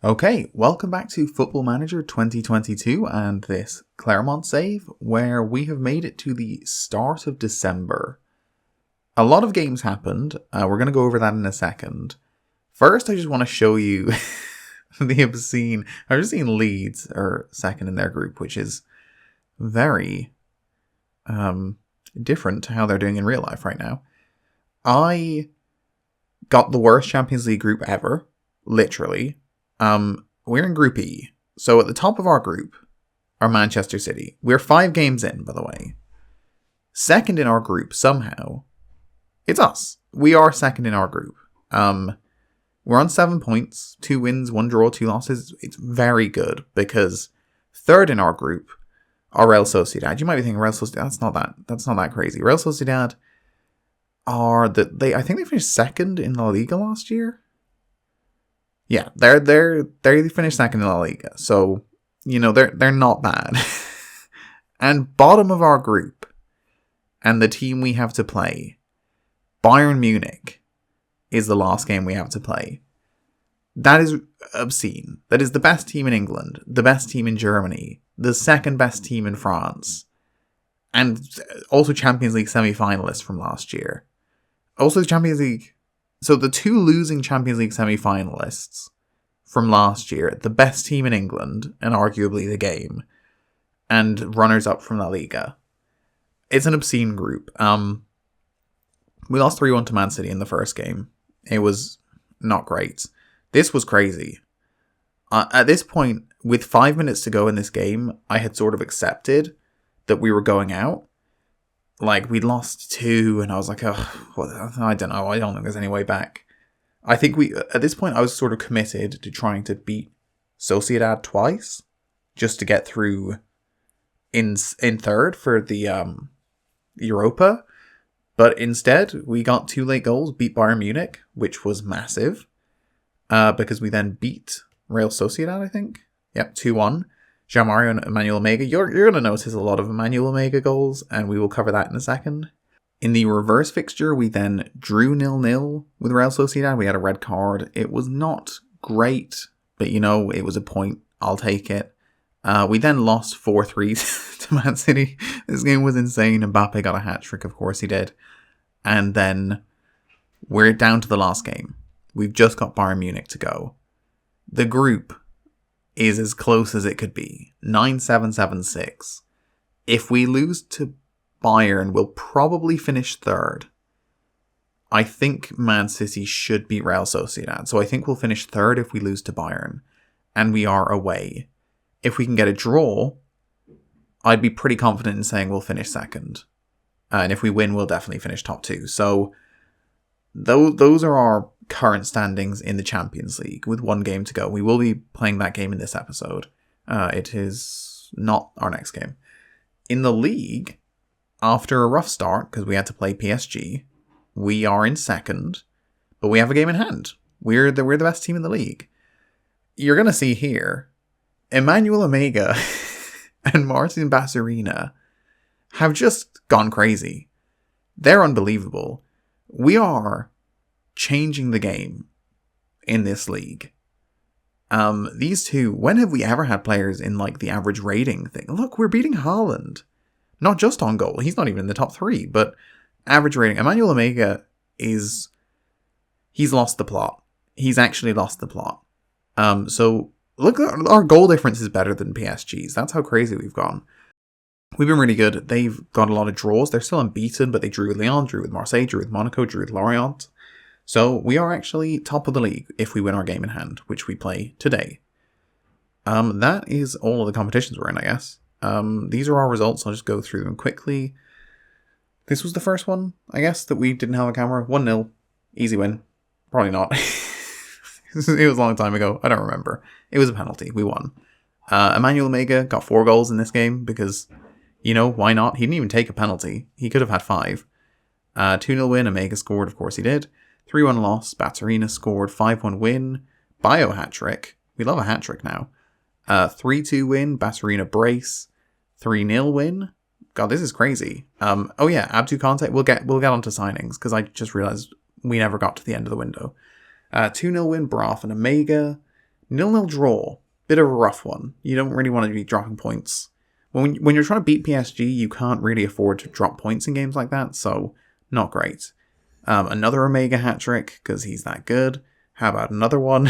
Okay, welcome back to Football Manager 2022 and this Clermont save, where we have made it to the start of December. A lot of games happened. We're going to go over that in a second. First, I just want to show you the obscene... I've just seen Leeds are second in their group, which is very different to how they're doing in real life right now. I got the worst Champions League group ever, literally. We're in Group E. So at the top of our group are Manchester City. We're 5 games in, by the way. Second in our group, somehow, it's us. We are second in our group. We're on 7 points, 2 wins, 1 draw, 2 losses. It's very good because third in our group are Real Sociedad. You might be thinking Real Sociedad, that's not that crazy. Real Sociedad are I think they finished second in La Liga last year. Yeah, they finished second in La Liga, so they're not bad. And bottom of our group, and the team we have to play, Bayern Munich, is the last game we have to play. That is obscene. That is the best team in England, the best team in Germany, the second best team in France, and also Champions League semi-finalists from last year. Also Champions League. So the 2 losing Champions League semi-finalists from last year, the best team in England, and arguably the game, and runners-up from La Liga. It's an obscene group. We lost 3-1 to Man City in the first game. It was not great. This was crazy. At this point, with 5 minutes to go in this game, I had sort of accepted that we were going out. Like, we'd lost 2, and I was like, oh, I don't know. I don't think there's any way back. I think at this point, I was sort of committed to trying to beat Sociedad twice, just to get through in third for the Europa. But instead, we got 2 late goals, beat Bayern Munich, which was massive, because we then beat Real Sociedad, I think. Yep, 2-1. Jean-Mario and Emmanuel Omega. You're going to notice a lot of Emmanuel Omega goals, and we will cover that in a second. In the reverse fixture, we then drew 0-0 with Real Sociedad. We had a red card. It was not great, but it was a point. I'll take it. We then lost 4-3 to Man City. This game was insane. Mbappe got a hat-trick, of course he did. And then we're down to the last game. We've just got Bayern Munich to go. The group is as close as it could be. 9-7-7-6. If we lose to Bayern, we'll probably finish third. I think Man City should beat Real Sociedad, so I think we'll finish third if we lose to Bayern. And we are away. If we can get a draw, I'd be pretty confident in saying we'll finish second. And if we win, we'll definitely finish top 2. So those are our current standings in the Champions League with 1 game to go. We will be playing that game in this episode. It is not our next game. In the league, after a rough start, because we had to play PSG, we are in second, but we have a game in hand. We're the best team in the league. You're going to see here, Emmanuel Omega and Martin Basarina have just gone crazy. They're unbelievable. We are changing the game in this league. These 2, when have we ever had players in like the average rating thing? Look, we're beating Haaland. Not just on goal. He's not even in the top 3, but average rating. Emmanuel Omega he's lost the plot. He's actually lost the plot. So look, our goal difference is better than PSG's. That's how crazy we've gone. We've been really good. They've got a lot of draws. They're still unbeaten, but they drew with Lyon, drew with Marseille, drew with Monaco, drew with Lorient. So we are actually top of the league if we win our game in hand, which we play today. That is all of the competitions we're in, I guess. These are our results. I'll just go through them quickly. This was the first one, I guess, that we didn't have a camera. 1-0. Easy win. Probably not. It was a long time ago. I don't remember. It was a penalty. We won. Emmanuel Omega got 4 goals in this game because, why not? He didn't even take a penalty. He could have had 5. 2-0 win. Omega scored. Of course he did. 3-1 loss. Batarina scored. 5-1 win. Bio hat-trick. We love a hat-trick now. 3-2 win. Batarina brace. 3-0 win. God, this is crazy. Oh yeah, Abdu Conte. We'll get onto signings because I just realized we never got to the end of the window. 2-0 win. Broth and Omega. 0-0 draw. Bit of a rough one. You don't really want to be dropping points. When you're trying to beat PSG, you can't really afford to drop points in games like that, so not great. Another Omega hat-trick, because he's that good. How about another one?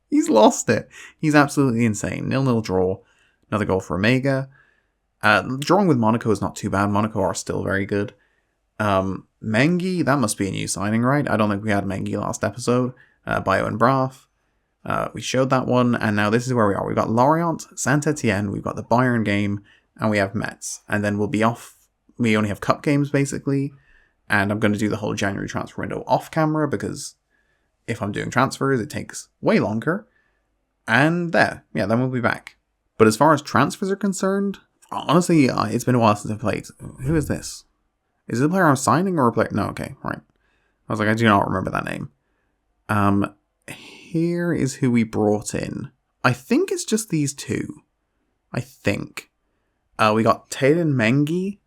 He's lost it. He's absolutely insane. 0-0 draw. Another goal for Omega. Drawing with Monaco is not too bad. Monaco are still very good. Mengi, that must be a new signing, right? I don't think we had Mengi last episode. Bio and Braff. We showed that one, and now this is where we are. We've got Lorient, Saint-Etienne, we've got the Bayern game, and we have Metz. And then we'll be off. We only have cup games, basically. And I'm going to do the whole January transfer window off camera, because if I'm doing transfers, it takes way longer. And then we'll be back. But as far as transfers are concerned, honestly, it's been a while since I've played. Who is this? Is it a player I'm signing or a player? No, okay, right. I was like, I do not remember that name. Here is who we brought in. I think it's just these two. I think. We got Taylan Mengi.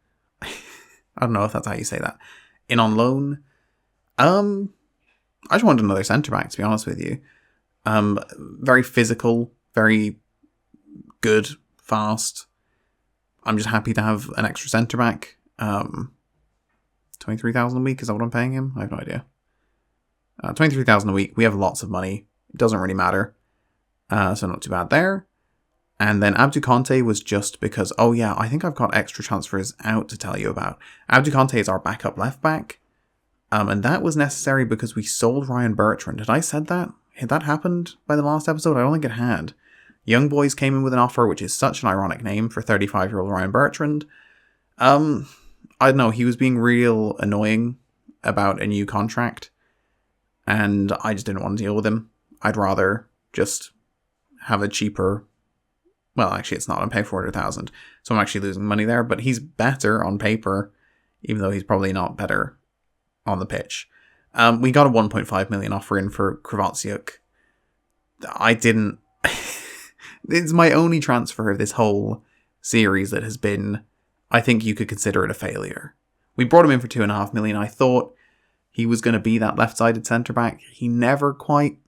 I don't know if that's how you say that. In on loan. I just wanted another centre-back, to be honest with you. Very physical, very good, fast. I'm just happy to have an extra centre-back. 23,000 a week, is that what I'm paying him? I have no idea. 23,000 a week. We have lots of money. It doesn't really matter. So not too bad there. And then Abdou Conte was just because, oh yeah, I think I've got extra transfers out to tell you about. Abdou Conte is our backup left back. And that was necessary because we sold Ryan Bertrand. Had I said that? Had that happened by the last episode? I don't think it had. Young Boys came in with an offer, which is such an ironic name for 35-year-old Ryan Bertrand. I don't know, he was being real annoying about a new contract. And I just didn't want to deal with him. I'd rather just have a cheaper... Well, actually, it's not. I'm paying 400,000. So I'm actually losing money there. But he's better on paper, even though he's probably not better on the pitch. We got a 1.5 million offer in for Kvaratskhelia. I didn't... It's my only transfer of this whole series that has been... I think you could consider it a failure. We brought him in for 2.5 million. I thought he was going to be that left-sided centre-back. He never quite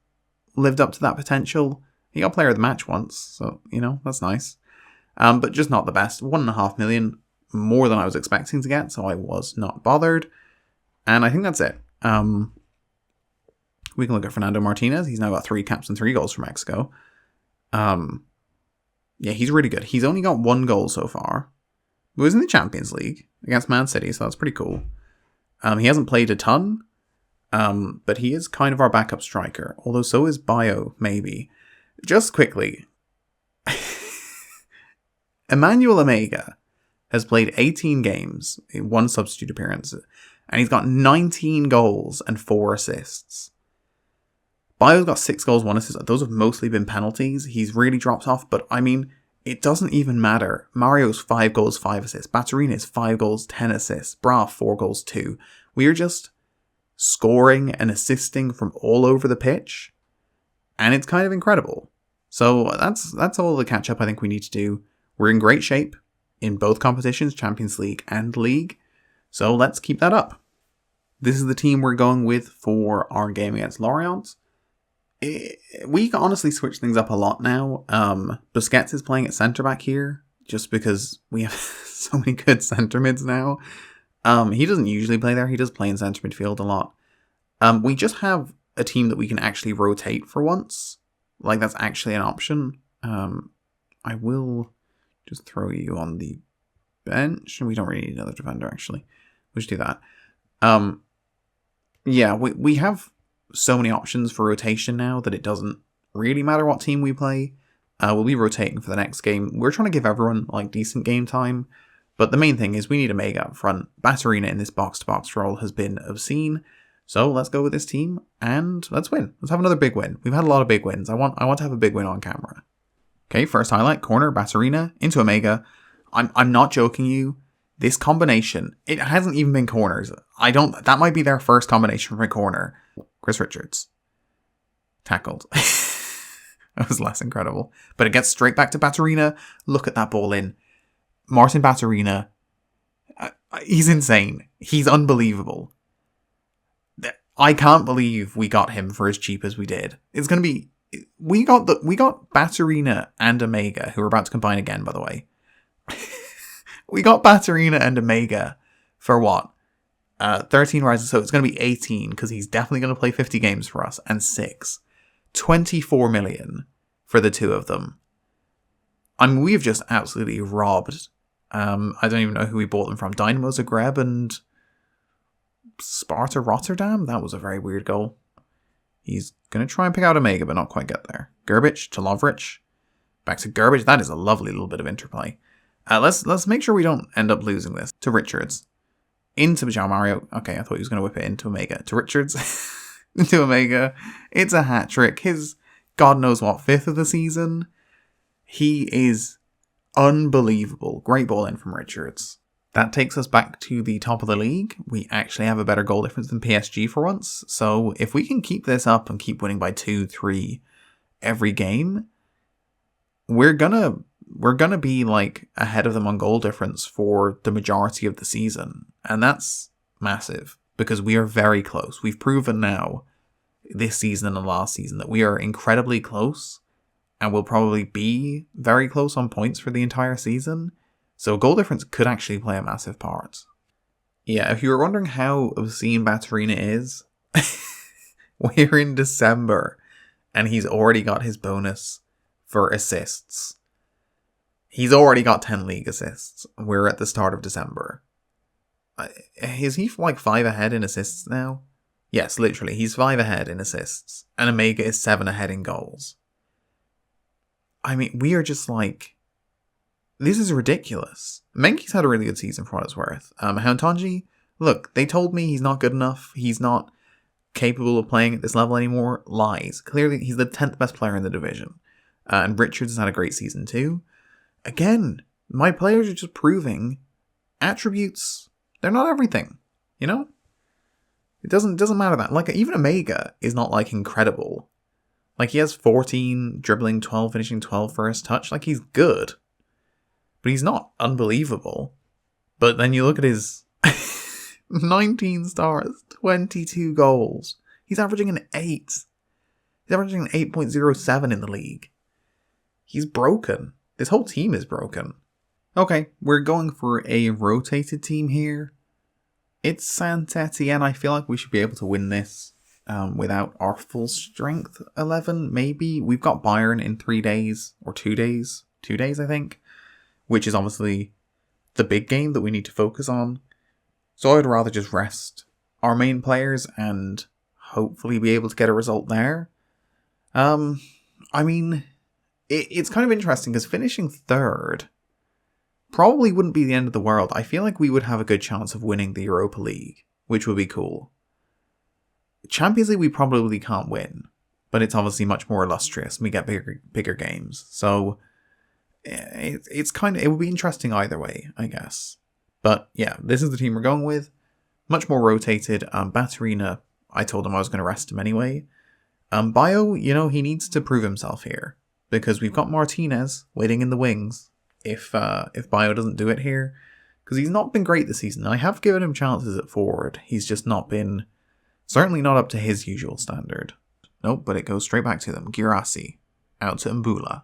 lived up to that potential. He got player of the match once, so, that's nice. But just not the best. 1.5 million, more than I was expecting to get, so I was not bothered. And I think that's it. We can look at Fernando Martinez. He's now got 3 caps and 3 goals for Mexico. Yeah, he's really good. He's only got 1 goal so far. He was in the Champions League against Man City, so that's pretty cool. He hasn't played a ton, but he is kind of our backup striker. Although so is Bio, maybe. Just quickly, Emmanuel Omega has played 18 games, 1 substitute appearance, and he's got 19 goals and 4 assists. Bio's got 6 goals, 1 assist. Those have mostly been penalties. He's really dropped off, but I mean, it doesn't even matter. Mario's 5 goals, 5 assists. Baturina's 5 goals, 10 assists. Braff, 4 goals, 2. We are just scoring and assisting from all over the pitch, and it's kind of incredible. So that's all the catch-up I think we need to do. We're in great shape in both competitions, Champions League and League, so let's keep that up. This is the team we're going with for our game against Lorient. We honestly switch things up a lot now. Busquets is playing at centre-back here, just because we have so many good centre-mids now. He doesn't usually play there. He does play in centre midfield a lot. We just have a team that we can actually rotate for once. Like, that's actually an option. I will just throw you on the bench. We don't really need another defender, actually. We'll just do that. Yeah, we have so many options for rotation now that it doesn't really matter what team we play. We'll be rotating for the next game. We're trying to give everyone, decent game time. But the main thing is we need a Mega up front. Baturina in this box-to-box role has been obscene. So let's go with this team and let's win. Let's have another big win. We've had a lot of big wins. I want to have a big win on camera. Okay, first highlight, corner, Baturina into Omega. I'm not joking you. This combination, it hasn't even been corners. That might be their first combination from a corner. Chris Richards. Tackled. That was less incredible. But it gets straight back to Baturina. Look at that ball in. Martin Baturina. He's insane. He's unbelievable. I can't believe we got him for as cheap as we did. It's going to be We got Batarina and Omega, who are about to combine again, by the way. We got Batarina and Omega for what? 13 rises, so it's going to be 18, because he's definitely going to play 50 games for us, and 6. 24 million for the two of them. I mean, we've just absolutely robbed. I don't even know who we bought them from. Dynamo Zagreb and Sparta Rotterdam? That was a very weird goal. He's going to try and pick out Omega, but not quite get there. Gerbic to Lovric. Back to Gerbic. That is a lovely little bit of interplay. Let's make sure we don't end up losing this. To Richards. Into João Mario. Okay, I thought he was going to whip it into Omega. To Richards. Into Omega. It's a hat trick. His God knows what 5th of the season. He is unbelievable. Great ball in from Richards. That takes us back to the top of the league. We actually have a better goal difference than PSG for once. So if we can keep this up and keep winning by 2-3 every game, we're gonna be like ahead of them on goal difference for the majority of the season. And that's massive because we are very close. We've proven now this season and the last season that we are incredibly close and will probably be very close on points for the entire season. So goal difference could actually play a massive part. Yeah, if you were wondering how obscene Batarina is, we're in December and he's already got his bonus for assists. He's already got 10 league assists. We're at the start of December. Is he like 5 ahead in assists now? Yes, literally, he's 5 ahead in assists. And Omega is 7 ahead in goals. I mean, we are just like... This is ridiculous. Menki's had a really good season for what it's worth. Hauntanji, look, they told me he's not good enough. He's not capable of playing at this level anymore. Lies. Clearly, he's the 10th best player in the division. And Richards has had a great season too. Again, my players are just proving attributes, they're not everything, you know? It doesn't matter that. Like, even Omega is not, like, incredible. Like, he has 14, dribbling 12, finishing 12 first touch. Like, he's good. But he's not unbelievable. But then you look at his 19 stars, 22 goals. He's averaging an 8. He's averaging an 8.07 in the league. He's broken. This whole team is broken. Okay, we're going for a rotated team here. It's Saint-Etienne. I feel like we should be able to win this without our full strength 11, maybe. We've got Bayern in 3 days, or 2 days. 2 days, I think. Which is obviously the big game that we need to focus on. So I would rather just rest our main players and hopefully be able to get a result there. I mean, it's kind of interesting because finishing 3rd probably wouldn't be the end of the world. I feel like we would have a good chance of winning the Europa League, which would be cool. Champions League we probably can't win, but it's obviously much more illustrious and we get bigger games. So it's kind of, it would be interesting either way, I guess. But yeah, this is the team we're going with. Much more rotated. Batarina, I told him I was going to rest him anyway. Bio, you know, he needs to prove himself here because we've got Martinez waiting in the wings. If Bio doesn't do it here, because he's not been great this season. I have given him chances at forward. He's just not been, certainly not up to his usual standard. Nope, but it goes straight back to them. Girassi out to Mbula.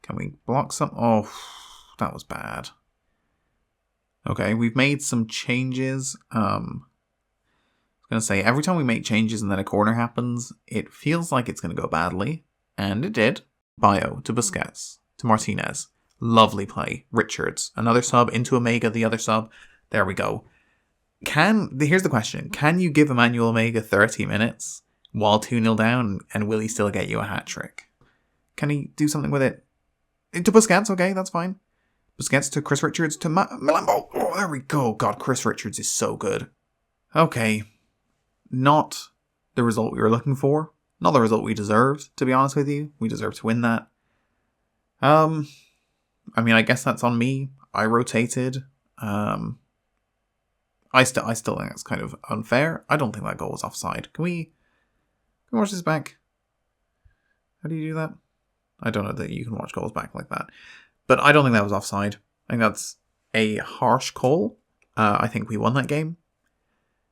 Can we block some? Oh, that was bad. Okay, we've made some changes. I was going to say, every time we make changes and then a corner happens, it feels like it's going to go badly. And it did. Bio to Busquets to Martinez. Lovely play. Richards. Another sub into Omega, the other sub. There we go. Here's the question. Can you give Emmanuel Omega 30 minutes while 2-0 down and will he still get you a hat-trick? Can he do something with it? To Busquets, okay, that's fine. Busquets to Chris Richards to Milambo. Oh, there we go. God, Chris Richards is so good. Okay. Not the result we were looking for. Not the result we deserved, to be honest with you. We deserved to win that. I mean, I guess that's on me. I rotated. I still think that's kind of unfair. I don't think that goal was offside. Can we watch this back? How do you do that? I don't know that you can watch goals back like that. But I don't think that was offside. I think that's a harsh call. I think we won that game.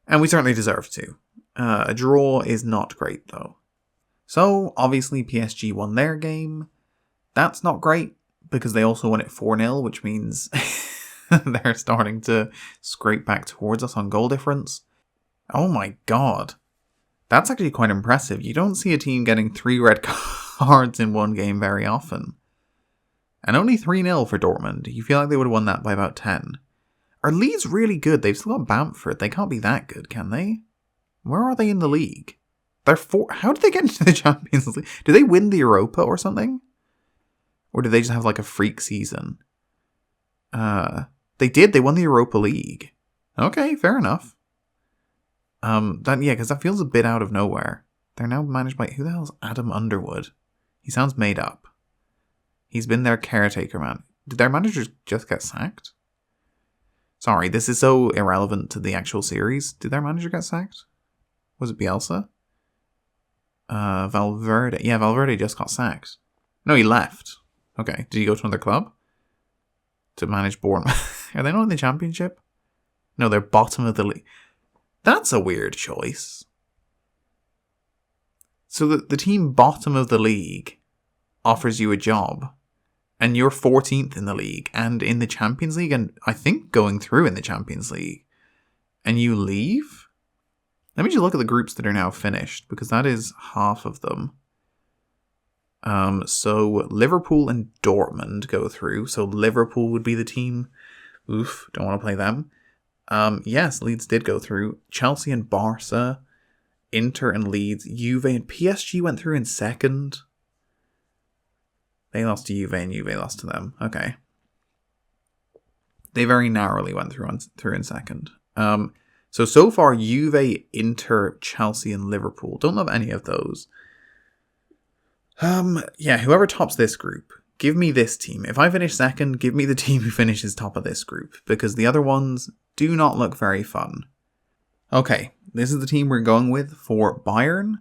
And we certainly deserved to. A draw is not great, though. So, obviously PSG won their game. That's not great, because they also won it 4-0, which means they're starting to scrape back towards us on goal difference. Oh my god. That's actually quite impressive. You don't see a team getting 3 red cards in one game very often. And only 3-0 for Dortmund. You feel like they would have won that by about 10. Are Leeds really good? They've still got Bamford. They can't be that good, can they? Where are they in the league? They're 4. How did they get into the Champions League? Did they win the Europa or something? Or did they just have like a freak season? They did. They won the Europa League. Okay, fair enough. Because that feels a bit out of nowhere. They're now managed by, who the hell's Adam Underwood? He sounds made up. He's been their caretaker, man. Did their manager just get sacked? Sorry, this is so irrelevant to the actual series. Did their manager get sacked? Was it Bielsa? Valverde. Yeah, Valverde just got sacked. No, he left. Okay, did he go to another club? To manage Bournemouth. Are they not in the Championship? No, they're bottom of the league. That's a weird choice. So the team bottom of the league offers you a job, and you're 14th in the league and in the Champions League, and I think going through in the Champions League, and you leave? Let me just look at the groups that are now finished, because that is half of them. So Liverpool and Dortmund go through. So Liverpool would be the team. Oof, don't want to play them. Yes, Leeds did go through. Chelsea and Barca, Inter and Leeds, Juve and PSG went through in second. They lost to Juve and Juve lost to them. Okay. They very narrowly went through in second. So far, Juve, Inter, Chelsea and Liverpool. Don't love any of those. Whoever tops this group, give me this team. If I finish second, give me the team who finishes top of this group, because the other ones do not look very fun. Okay, this is the team we're going with for Bayern.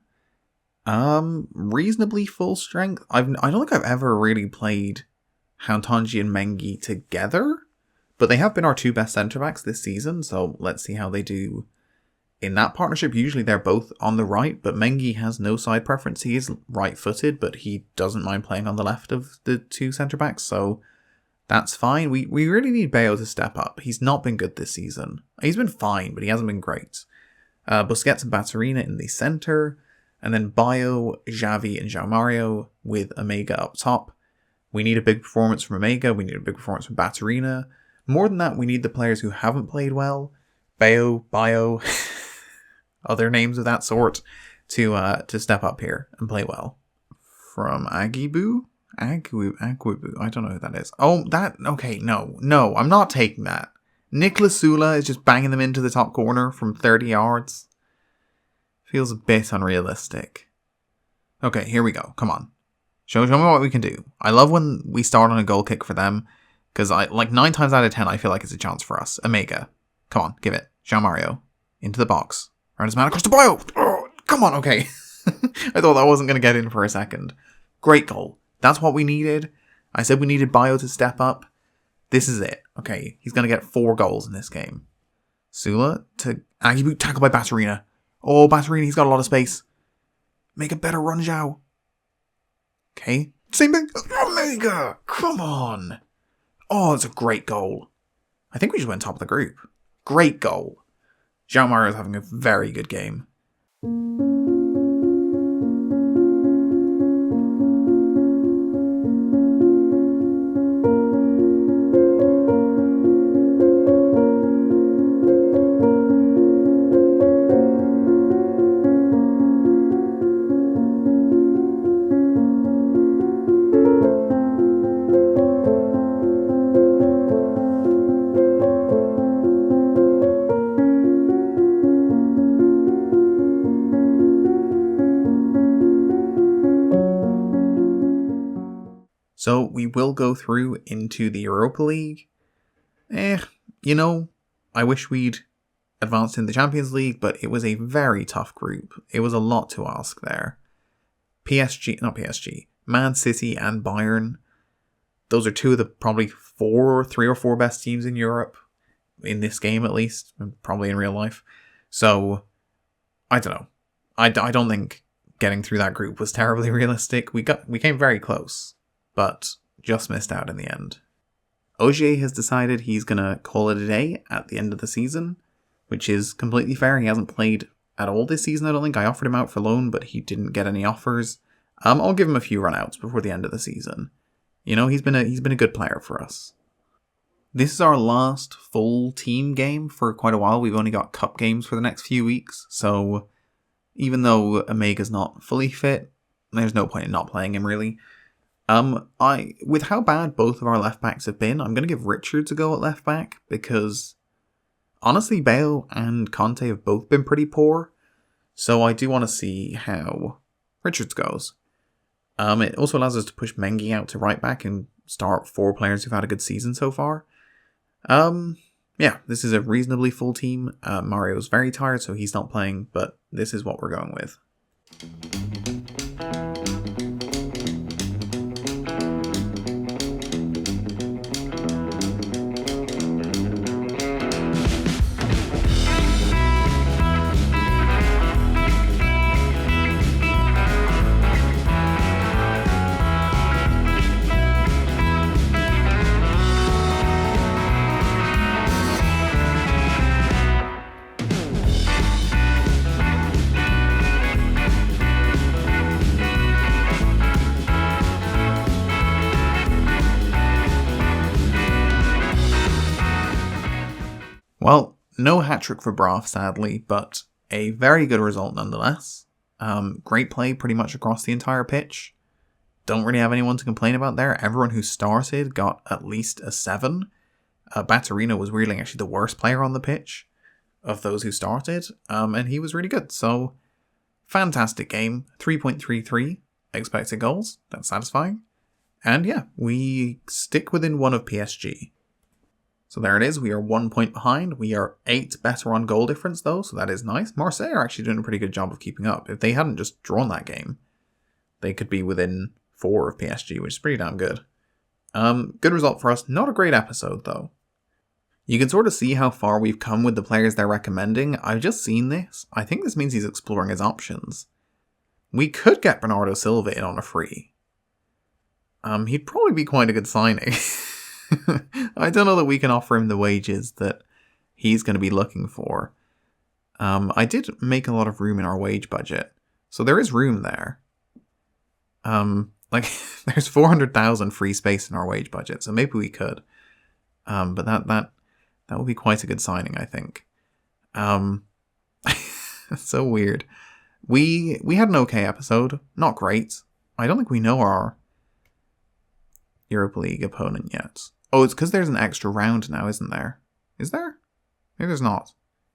Reasonably full strength. I don't think I've ever really played Hauntanji and Mengi together, but they have been our 2 best centre-backs this season, so let's see how they do in that partnership. Usually they're both on the right, but Mengi has no side preference. He is right-footed, but he doesn't mind playing on the left of the 2 centre-backs, so that's fine. We really need Bayo to step up. He's not been good this season. He's been fine, but he hasn't been great. Busquets and Baturina in the centre, and then Bayo, Xavi, and João Mario with Omega up top. We need a big performance from Omega. We need a big performance from Baturina. More than that, we need the players who haven't played well, Bayo, other names of that sort, to step up here and play well. From Agibu, I don't know who that is. Oh, okay, no, I'm not taking that. Nicolas Sula is just banging them into the top corner from 30 yards. Feels a bit unrealistic. Okay, here we go. Come on. Show me what we can do. I love when we start on a goal kick for them, because 9 times out of 10, I feel like it's a chance for us. Omega. Come on, give it. João Mario. Into the box. Around his man across to Bayo. Oh, come on, okay. I thought that wasn't going to get in for a second. Great goal. That's what we needed. I said we needed Bayo to step up. This is it. Okay, he's going to get 4 goals in this game. Sula to Agibu, tackled by Baturina. Oh, Baturina, he's got a lot of space. Make a better run, Zhao. Okay. Same thing. Omega! Come on! Oh, it's a great goal. I think we just went top of the group. Great goal. João Mario is having a very good game. So we will go through into the Europa League. I wish we'd advanced in the Champions League, but it was a very tough group. It was a lot to ask there. Man City and Bayern. Those are 2 of the probably 3 or 4 best teams in Europe. In this game, at least. And probably in real life. So, I don't know. I don't think getting through that group was terribly realistic. We came very close, but just missed out in the end. Ogier has decided he's going to call it a day at the end of the season, which is completely fair. He hasn't played at all this season, I don't think. I offered him out for loan, but he didn't get any offers. I'll give him a few run-outs before the end of the season. You know, he's been a good player for us. This is our last full team game for quite a while. We've only got cup games for the next few weeks, so even though Omega's not fully fit, there's no point in not playing him, really. With how bad both of our left backs have been, I'm going to give Richards a go at left back, because honestly, Bale and Conte have both been pretty poor, so I do want to see how Richards goes. It also allows us to push Mengi out to right back and start 4 players who've had a good season so far. Yeah, this is a reasonably full team. Mario's very tired, so he's not playing, but this is what we're going with. Well, no hat-trick for Braff, sadly, but a very good result nonetheless. Great play pretty much across the entire pitch. Don't really have anyone to complain about there. Everyone who started got at least a 7. Batterino was really actually the worst player on the pitch of those who started, and he was really good. So, fantastic game. 3.33 expected goals. That's satisfying. And yeah, we stick within 1 of PSG. So there it is, we are 1 point behind. We are 8 better on goal difference though, so that is nice. Marseille are actually doing a pretty good job of keeping up. If they hadn't just drawn that game, they could be within 4 of PSG, which is pretty damn good. Good result for us. Not a great episode though. You can sort of see how far we've come with the players they're recommending. I've just seen this. I think this means he's exploring his options. We could get Bernardo Silva in on a free. He'd probably be quite a good signing. I don't know that we can offer him the wages that he's going to be looking for. I did make a lot of room in our wage budget, so there is room there. There's 400,000 free space in our wage budget, so maybe we could. But that would be quite a good signing, I think. It's so weird. We had an okay episode, not great. I don't think we know our Europa League opponent yet. Oh, it's because there's an extra round now, isn't there? Is there? Maybe there's not.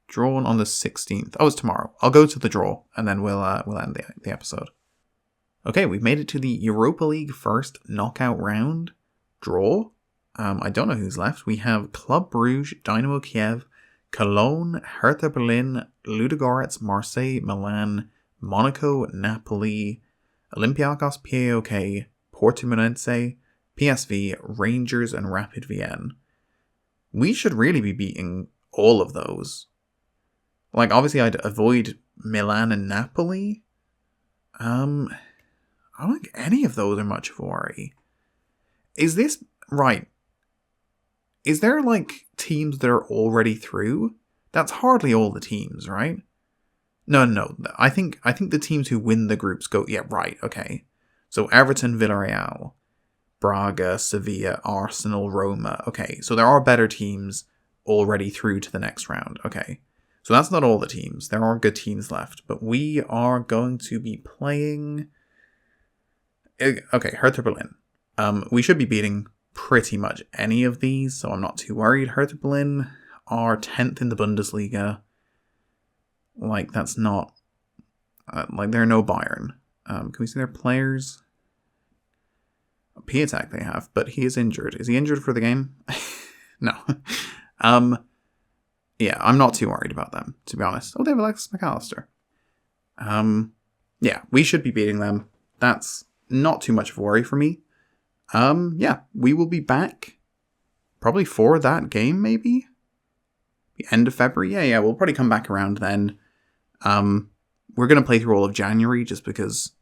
Drawn on the 16th. Oh, it's tomorrow. I'll go to the draw, and then we'll end the episode. Okay, we've made it to the Europa League first knockout round. Draw. I don't know who's left. We have Club Brugge, Dynamo Kiev, Cologne, Hertha Berlin, Ludogorets, Marseille, Milan, Monaco, Napoli, Olympiacos, PAOK, Portimonense, PSV, Rangers, and Rapid Vienna. We should really be beating all of those. Like, obviously, I'd avoid Milan and Napoli. I don't think any of those are much of a worry. Is this right? Is there, like, teams that are already through? That's hardly all the teams, right? No. I think the teams who win the groups go, yeah, right, okay. So Everton, Villarreal, Braga, Sevilla, Arsenal, Roma. Okay, so there are better teams already through to the next round. Okay, so that's not all the teams. There are good teams left, but we are going to be playing... Okay, Hertha Berlin. We should be beating pretty much any of these, so I'm not too worried. Hertha Berlin are 10th in the Bundesliga. Like, that's not... they're no Bayern. Can we see their players? Piatek they have, but he is injured. Is he injured for the game? No. Yeah, I'm not too worried about them, to be honest. Oh, they have Alexis McAllister. Yeah, we should be beating them. That's not too much of a worry for me. Yeah, we will be back probably for that game, maybe? The end of February? Yeah, we'll probably come back around then. we're going to play through all of January just because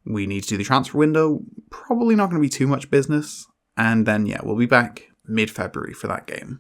we need to do the transfer window. Probably not going to be too much business. And then, yeah, we'll be back mid-February for that game.